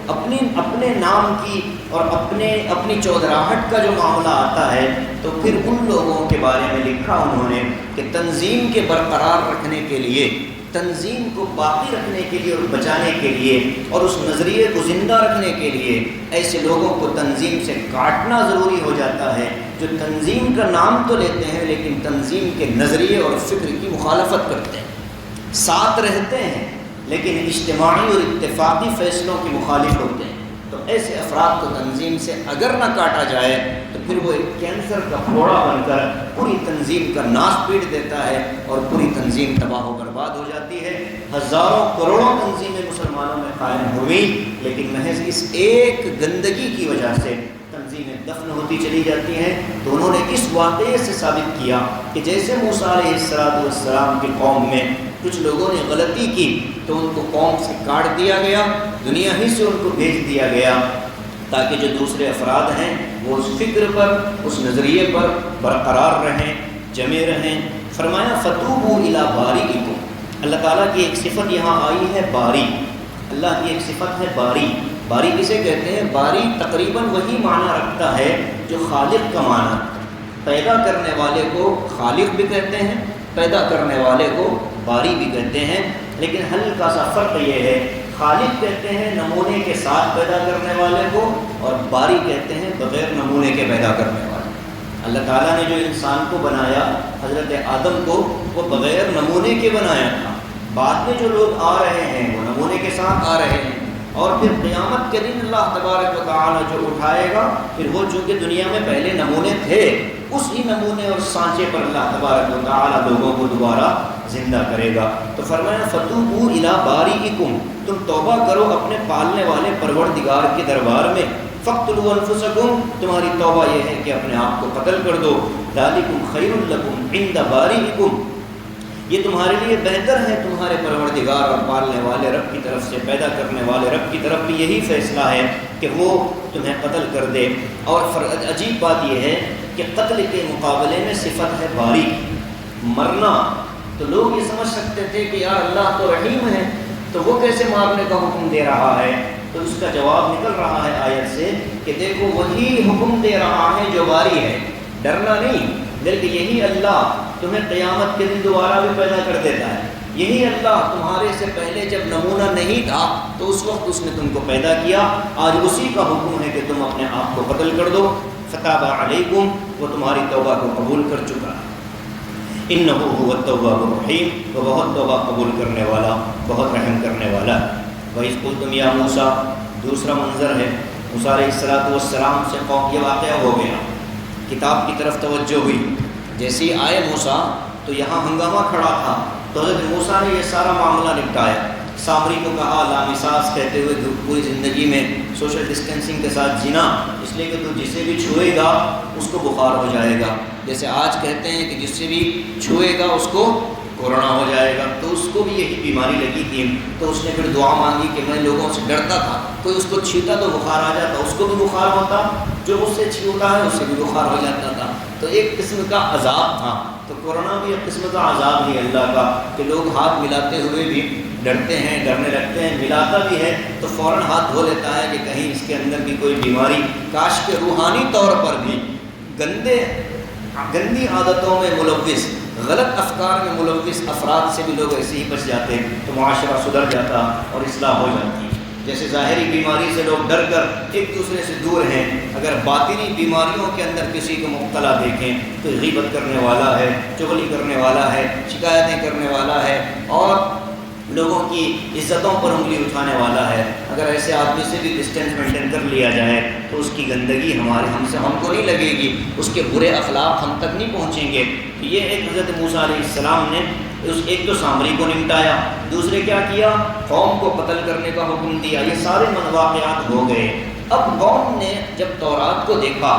اپنے نام کی اور اپنی چودراہٹ کا جو معاملہ آتا ہے تو پھر ان لوگوں کے بارے میں لکھا انہوں نے کہ تنظیم کے برقرار رکھنے کے لیے، تنظیم کو باقی رکھنے کے لیے اور بچانے کے لیے اور اس نظریے کو زندہ رکھنے کے لیے ایسے لوگوں کو تنظیم سے کاٹنا ضروری ہو جاتا ہے جو تنظیم کا نام تو لیتے ہیں لیکن تنظیم کے نظریے اور فکر کی مخالفت کرتے ہیں، ساتھ رہتے ہیں لیکن اجتماعی اور اتفاقی فیصلوں کی مخالف ہوتے ہیں۔ تو ایسے افراد کو تنظیم سے اگر نہ کاٹا جائے تو پھر وہ ایک کینسر کا پھوڑا بن کر پوری تنظیم کا ناش پیٹ دیتا ہے اور پوری تنظیم تباہ و برباد ہو جاتی ہے۔ ہزاروں کروڑوں تنظیمیں مسلمانوں میں قائم ہوئیں لیکن محض اس ایک گندگی کی وجہ سے تنظیمیں دفن ہوتی چلی جاتی ہیں۔ تو انہوں نے اس واقعے سے ثابت کیا کہ جیسے موسیٰ علیہ السلام کی قوم میں کچھ لوگوں نے غلطی کی تو ان کو قوم سے کاٹ دیا گیا، دنیا ہی سے ان کو بھیج دیا گیا تاکہ جو دوسرے افراد ہیں وہ اس فکر پر، اس نظریے پر برقرار رہیں، جمے رہیں۔ فرمایا فتوبوا الی بارئکم، اللہ تعالیٰ کی ایک صفت یہاں آئی ہے باری، اللہ کی ایک صفت ہے باری۔ باری کسے کہتے ہیں؟ باری تقریباً وہی معنی رکھتا ہے جو خالق کا معنی، پیدا کرنے والے کو خالق بھی کہتے ہیں، پیدا کرنے والے کو باری بھی کہتے ہیں، لیکن ہلکا سا فرق یہ ہے، خالق کہتے ہیں نمونے کے ساتھ پیدا کرنے والے کو اور باری کہتے ہیں بغیر نمونے کے پیدا کرنے والے۔ اللہ تعالیٰ نے جو انسان کو بنایا، حضرت آدم کو، وہ بغیر نمونے کے بنایا تھا۔ بعد میں جو لوگ آ رہے ہیں وہ نمونے کے ساتھ آ رہے ہیں، اور پھر قیامت کے دن اللہ تبارک و تعالیٰ جو اٹھائے گا، پھر وہ چونکہ دنیا میں پہلے نمونے تھے، اسی نمونے اور سانچے پر اللہ تبارک و تعالیٰ لوگوں کو دوبارہ زندہ کرے گا۔ تو فرمایا فتوبوا الی بارئکم، تم توبہ کرو اپنے پالنے والے پروردگار کے دربار میں۔ فاقتلوا انفسکم، تمہاری توبہ یہ ہے کہ اپنے آپ کو قتل کر دو۔ ذالکم خیر لکم عند بارئکم، یہ تمہارے لیے بہتر ہے، تمہارے پروردگار اور پالنے والے رب کی طرف سے، پیدا کرنے والے رب کی طرف بھی یہی فیصلہ ہے کہ وہ تمہیں قتل کر دے۔ اور عجیب بات یہ ہے کہ قتل کے مقابلے میں صفت ہے باری، مرنا۔ تو لوگ یہ سمجھ سکتے تھے کہ یار اللہ تو رحیم ہے تو وہ کیسے مارنے کا حکم دے رہا ہے؟ تو اس کا جواب نکل رہا ہے آیت سے کہ دیکھو وہی حکم دے رہا ہے جو باری ہے، ڈرنا نہیں، بلکہ یہی اللہ تمہیں قیامت کے دن دوبارہ بھی پیدا کر دیتا ہے۔ یہی اللہ تمہارے سے پہلے جب نمونہ نہیں تھا تو اس وقت اس نے تم کو پیدا کیا، آج اسی کا حکم ہے کہ تم اپنے آپ کو قتل کر دو۔ فتاب علیکم، وہ تمہاری توبہ کو قبول کر چکا ہے۔ انہ هو التواب الرحیم، وہ بہت توبہ قبول کرنے والا، بہت رحم کرنے والا۔ وَإِذْ قُلْتُمْ يَا موسیٰ، دوسرا منظر ہے موسیٰ علیہ السلام سے قوم، یہ واقعہ ہو گیا، کتاب کی طرف توجہ ہوئی، جیسے ہی آئے موسیٰ تو یہاں ہنگامہ کھڑا تھا، تو حضرت موسیٰ نے یہ سارا معاملہ نپٹایا۔ سامری کو کہا لامساس کہتے ہوئے پوری زندگی میں سوشل ڈسٹینسنگ کے ساتھ جینا، اس لیے کہ تو جسے بھی چھوئے گا اس کو بخار ہو جائے گا، جیسے آج کہتے ہیں کہ جس سے بھی چھوئے گا اس کو کورونا ہو جائے گا، تو اس کو بھی یہی بیماری لگی تھی، تو اس نے پھر دعا مانگی کہ میں لوگوں سے ڈرتا تھا، کوئی اس کو چھیتا تو بخار آ جاتا، اس کو بھی بخار ہوتا، جو اس سے چھوٹا ہے اس سے بھی بخار ہو جاتا تھا، تو ایک قسم کا عذاب تھا۔ تو کورونا بھی ایک قسم کا عذاب ہی اللہ کا، کہ لوگ ہاتھ ملاتے ہوئے بھی ڈرتے ہیں، ڈرنے لگتے ہیں، ملاتا بھی ہے تو فوراً ہاتھ دھو لیتا ہے کہ کہیں اس کے اندر بھی کوئی بیماری۔ کاش کے روحانی طور پر بھی گندی عادتوں میں ملوث، غلط افکار میں ملوث افراد سے بھی لوگ ایسے ہی بچ جاتے تو معاشرہ سدھر جاتا اور اصلاح ہو جاتی۔ جیسے ظاہری بیماری سے لوگ ڈر کر ایک دوسرے سے دور ہیں، اگر باطنی بیماریوں کے اندر کسی کو مبتلا دیکھیں تو غیبت کرنے والا ہے، چغلی کرنے والا ہے، شکایتیں کرنے والا ہے اور لوگوں کی عزتوں پر انگلی اٹھانے والا ہے، اگر ایسے آدمی سے بھی ڈسٹینس مینٹین کر لیا جائے تو اس کی گندگی ہم کو نہیں لگے گی، اس کے برے اخلاق ہم تک نہیں پہنچیں گے۔ یہ ایک حضرت موسیٰ علیہ السلام نے ایک تو سامری کو نمٹایا، دوسرے کیا کیا، قوم کو قتل کرنے کا حکم دیا، یہ سارے واقعات ہو گئے۔ اب قوم نے جب تورات کو دیکھا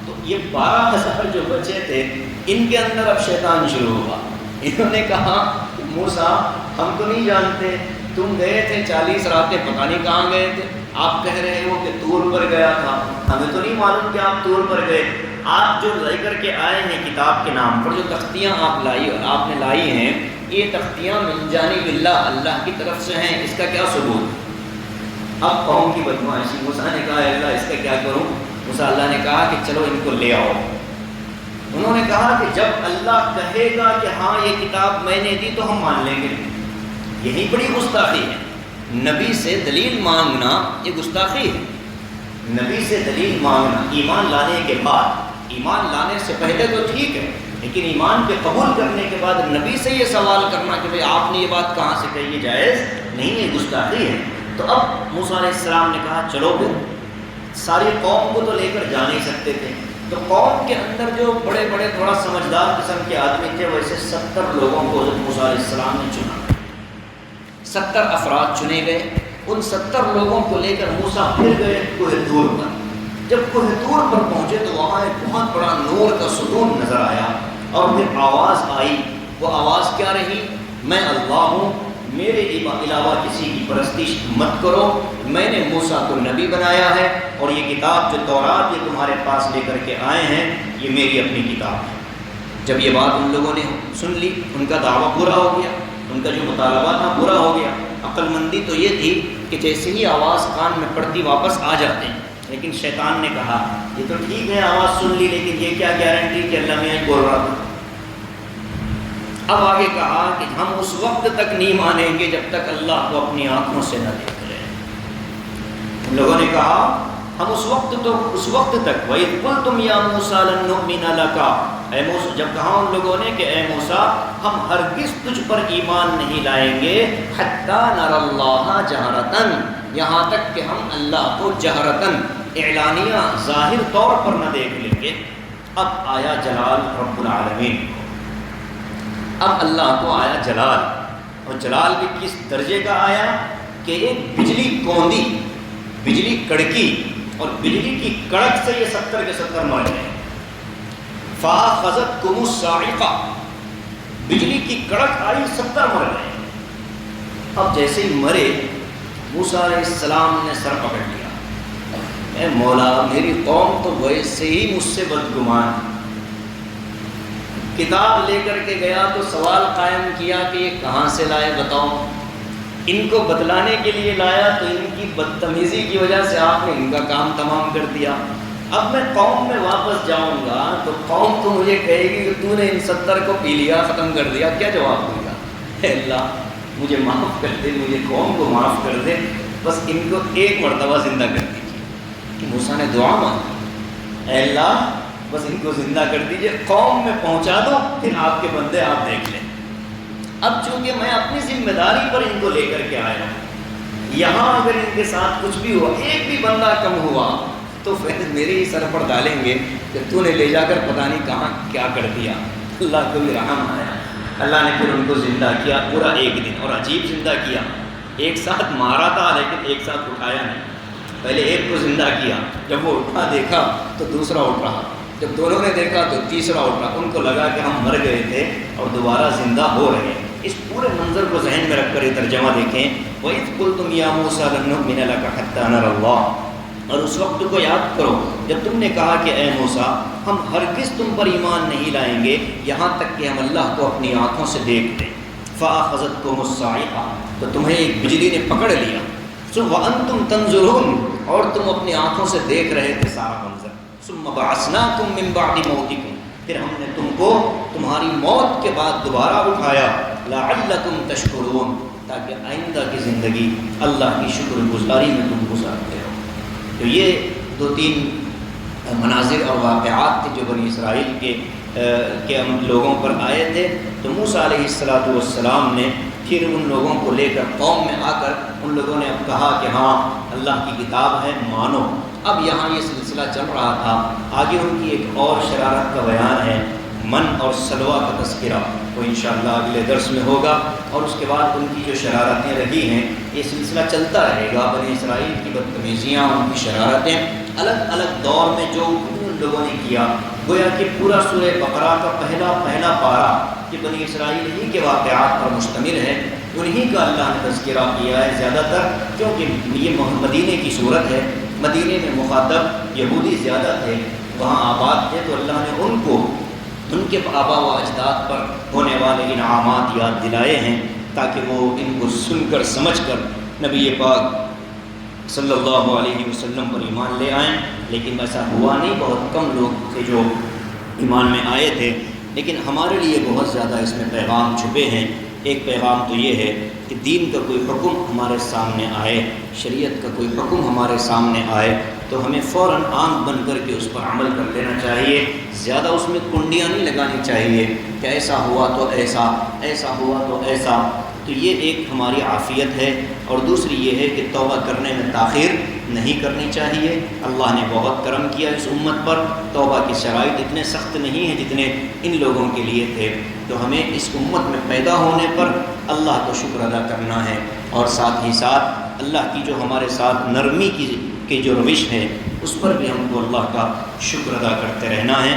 تو یہ 12,000 جو بچے تھے ان کے اندر اب شیطان شروع ہوا، انہوں نے کہا موسیٰ ہم تو نہیں جانتے، تم گئے تھے 40 راتیں پتہ نہیں کہاں گئے تھے، آپ کہہ رہے ہو کہ طور پر گیا تھا، ہمیں تو نہیں معلوم کہ آپ طور پر گئے، آپ جو لے کر کے آئے ہیں کتاب کے نام پر جو تختیاں آپ نے لائی ہیں، یہ تختیاں من جانب اللہ، اللہ کی طرف سے ہیں، اس کا کیا ثبوت؟ اب قوم کی بدمعاشی، موسیٰ نے کہا اللہ اس کا کیا کروں؟ موسیٰ اللہ نے کہا کہ چلو ان کو لے آؤ۔ انہوں نے کہا کہ جب اللہ کہے گا کہ ہاں یہ کتاب میں نے دی تو ہم مان لیں گے، یہی بڑی گستاخی ہے، نبی سے دلیل مانگنا یہ گستاخی ہے، نبی سے دلیل مانگنا ایمان لانے کے بعد، ایمان لانے سے پہلے تو ٹھیک ہے، لیکن ایمان کے قبول کرنے کے بعد نبی سے یہ سوال کرنا کہ بھئی آپ نے یہ بات کہاں سے کہی، یہ جائز نہیں ہے، گستاخی ہے۔ تو اب موسیٰ علیہ السلام نے کہا چلو پھر، ساری قوم کو تو لے کر جا نہیں سکتے تھے، تو قوم کے اندر جو بڑے بڑے تھوڑا سمجھدار قسم کے آدمی تھے ویسے 70 لوگوں کو حضرت موسیٰ علیہ السلام نے چنا، 70 افراد چنے گئے، ان 70 لوگوں کو لے کر موسیٰ پھر گئے کوہ طور پر۔ جب کوہ طور پر پہنچے تو وہاں ایک بہت بڑا نور کا ستون نظر آیا اور پھر آواز آئی، وہ آواز کیا رہی، میں اللہ ہوں، میرے علاوہ کسی کی پرستش مت کرو، میں نے موسیٰ کو نبی بنایا ہے اور یہ کتاب جو تورات یہ تمہارے پاس لے کر کے آئے ہیں یہ میری اپنی کتاب ہے۔ جب یہ بات ان لوگوں نے سن لی، ان کا دعویٰ پورا ہو گیا، ان کا جو مطالبہ تھا پورا ہو گیا۔ عقل مندی تو یہ تھی کہ جیسے ہی آواز کان میں پڑتی واپس آ جاتے ہیں، لیکن شیطان نے کہا یہ تو ٹھیک ہے آواز سن لی، لیکن یہ کیا گارنٹی کہ اللہ میاں بول رہا تھا۔ اب آگے کہا کہ ہم اس وقت تک نہیں مانیں گے جب تک اللہ کو اپنی آنکھوں سے نہ دیکھ لیں۔ ان لوگوں نے کہا ہم اس وقت تک وَإِذْ قُلْتُمْ يَا مُوسَىٰ لَن نُؤْمِنَ لَكَ، اے موسیٰ، جب کہا ان لوگوں نے کہ اے موسیٰ ہم ہرگز تجھ پر ایمان نہیں لائیں گے حَتَّىٰ نَرَى اللَّهَ جَهْرَةً، یہاں تک کہ ہم اللہ کو جہرتاً، اعلانیہ ظاہر طور پر نہ دیکھ لیں گے۔ اب آیا جلال رب العالمین، اب اللہ کو آیا جلال، اور جلال بھی کس درجے کا آیا کہ ایک بجلی کوندی، بجلی کڑکی، اور بجلی کی کڑک سے یہ 70 کے 70 مر گئے۔ فَأَخَذَتْكُمُ الصَّاعِقَةُ، بجلی کی کڑک آئی 70 مر گئے۔ اب جیسے ہی مرے موسیٰ علیہ السلام نے سر پکڑ لیا، اے مولا میری قوم تو ویسے ہی مجھ سے بدگمان، کتاب لے کر کے گیا تو سوال قائم کیا کہ یہ کہاں سے لائے بتاؤ، ان کو بتلانے کے لیے لایا تو ان کی بدتمیزی کی وجہ سے آپ نے ان کا کام تمام کر دیا۔ اب میں قوم میں واپس جاؤں گا تو قوم تو مجھے کہے گی کہ تو نے ان 70 کو پی لیا، ختم کر دیا، کیا جواب دوں گا؟ اے اللہ مجھے معاف کر دے، مجھے قوم کو معاف کر دے، بس ان کو ایک مرتبہ زندہ کر دیجیے۔ موسیٰ نے دعا مانگی، اے اللہ بس ان کو زندہ کر دیجئے، قوم میں پہنچا دو، پھر آپ کے بندے آپ دیکھ لیں۔ اب چونکہ میں اپنی ذمہ داری پر ان کو لے کر کے آیا ہوں، یہاں اگر ان کے ساتھ کچھ بھی ہوا، ایک بھی بندہ کم ہوا تو پھر میرے ہی سر پر ڈالیں گے کہ تو نے لے جا کر پتہ نہیں کہاں کیا کر دیا۔ اللہ کو بھی رحم آیا، اللہ نے پھر ان کو زندہ کیا پورا ایک دن، اور عجیب زندہ کیا، ایک ساتھ مارا تھا لیکن ایک ساتھ اٹھایا نہیں۔ پہلے ایک کو زندہ کیا، جب وہ اٹھا دیکھا تو دوسرا اٹھ رہا، جب دونوں نے دیکھا تو تیسرا اٹھ رہا، ان کو لگا کہ ہم مر گئے تھے اور دوبارہ زندہ ہو رہے ہیں۔ اس پورے منظر کو ذہن میں رکھ کر یہ ترجمہ دیکھیں، وَإِذْ قُلْتُمْ يَا مُوسَىٰ لَن نُؤْمِنَ لَكَ حَتَّىٰ نَرَى اللَّهَ، اور اس وقت کو یاد کرو جب تم نے کہا کہ اے موسیٰ ہم ہرگز تم پر ایمان نہیں لائیں گے یہاں تک کہ ہم اللہ کو اپنی آنکھوں سے دیکھ لیں۔ فَأَخَذَتْكُمُ الصَّاعِقَةُ، تو تمہیں ایک بجلی نے پکڑ لیا، وَأَنْتُمْ تَنظُرُونَ، اور تم اپنی آنکھوں سے دیکھ رہے تھے سارا منظر۔ ثُمَّ بَعَثْنَاكُم مِّن بَعْدِ مَوْتِكُمْ، پھر ہم نے تم کو تمہاری موت کے بعد دوبارہ اٹھایا، لَعَلَّكُمْ تَشْكُرُونَ، تاکہ آئندہ کی زندگی اللہ کی شکر گزاری میں تم گزارتے ہو۔ تو یہ دو تین مناظر اور واقعات تھے جو بنی اسرائیل کے لوگوں پر آئے تھے۔ تو موسیٰ علیہ السلام نے پھر ان لوگوں کو لے کر قوم میں آ کر ان لوگوں نے اب کہا کہ ہاں اللہ کی کتاب ہے، مانو۔ اب یہاں یہ سلسلہ چل رہا تھا، آگے ان کی ایک اور شرارت کا بیان ہے، من اور سلوہ کا تذکرہ، وہ انشاءاللہ اگلے درس میں ہوگا، اور اس کے بعد ان کی جو شرارتیں رہی ہیں یہ سلسلہ چلتا رہے گا، بنی اسرائیل کی بدتمیزیاں، ان کی شرارتیں الگ الگ دور میں جو ان لوگوں نے کیا۔ گویا کہ پورا سورہ بقرہ کا پہلا پارہ کہ بنی اسرائیل ہی کے واقعات پر مشتمل ہے، انہی کا اللہ نے تذکرہ کیا ہے زیادہ تر، کیونکہ یہ مدینے کی صورت ہے، مدینے میں مخاطب یہودی زیادہ تھے، وہاں آباد تھے، تو اللہ نے ان کو ان کے آبا و اجداد پر ہونے والے انعامات یاد دلائے ہیں تاکہ وہ ان کو سن کر سمجھ کر نبی پاک صلی اللہ علیہ وسلم پر ایمان لے آئیں۔ لیکن ایسا ہوا نہیں، بہت کم لوگ تھے جو ایمان میں آئے تھے، لیکن ہمارے لیے بہت زیادہ اس میں پیغام چھپے ہیں۔ ایک پیغام تو یہ ہے کہ دین کا کوئی حکم ہمارے سامنے آئے، شریعت کا کوئی حکم ہمارے سامنے آئے تو ہمیں فوراً آنکھ بن کر کے اس پر عمل کر لینا چاہیے، زیادہ اس میں کنڈیاں نہیں لگانی چاہیے کہ ایسا ہوا تو ایسا، ایسا ہوا تو ایسا۔ تو یہ ایک ہماری عافیت ہے، اور دوسری یہ ہے کہ توبہ کرنے میں تاخیر نہیں کرنی چاہیے۔ اللہ نے بہت کرم کیا اس امت پر، توبہ کی شرائط اتنے سخت نہیں ہیں جتنے ان لوگوں کے لیے تھے، تو ہمیں اس امت میں پیدا ہونے پر اللہ کو شکر ادا کرنا ہے، اور ساتھ ہی ساتھ اللہ کی جو ہمارے ساتھ نرمی کی جو روش ہے اس پر بھی ہم کو اللہ کا شکر ادا کرتے رہنا ہے۔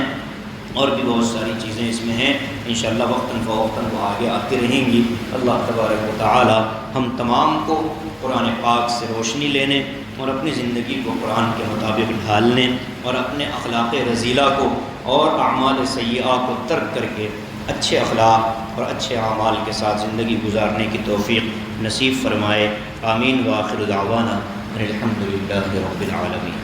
اور بھی بہت ساری چیزیں اس میں ہیں، انشاءاللہ وقتاً فوقتاً وہ آگے آتی رہیں گی۔ اللہ تبارک و تعالی ہم تمام کو قرآن پاک سے روشنی لینے اور اپنی زندگی کو قرآن کے مطابق ڈھالنے، اور اپنے اخلاق رذیلہ کو اور اعمال سیئہ کو ترک کر کے اچھے اخلاق اور اچھے اعمال کے ساتھ زندگی گزارنے کی توفیق نصیب فرمائے۔ آمین۔ وآخر دعوانا الحمد للہ رب العالمین۔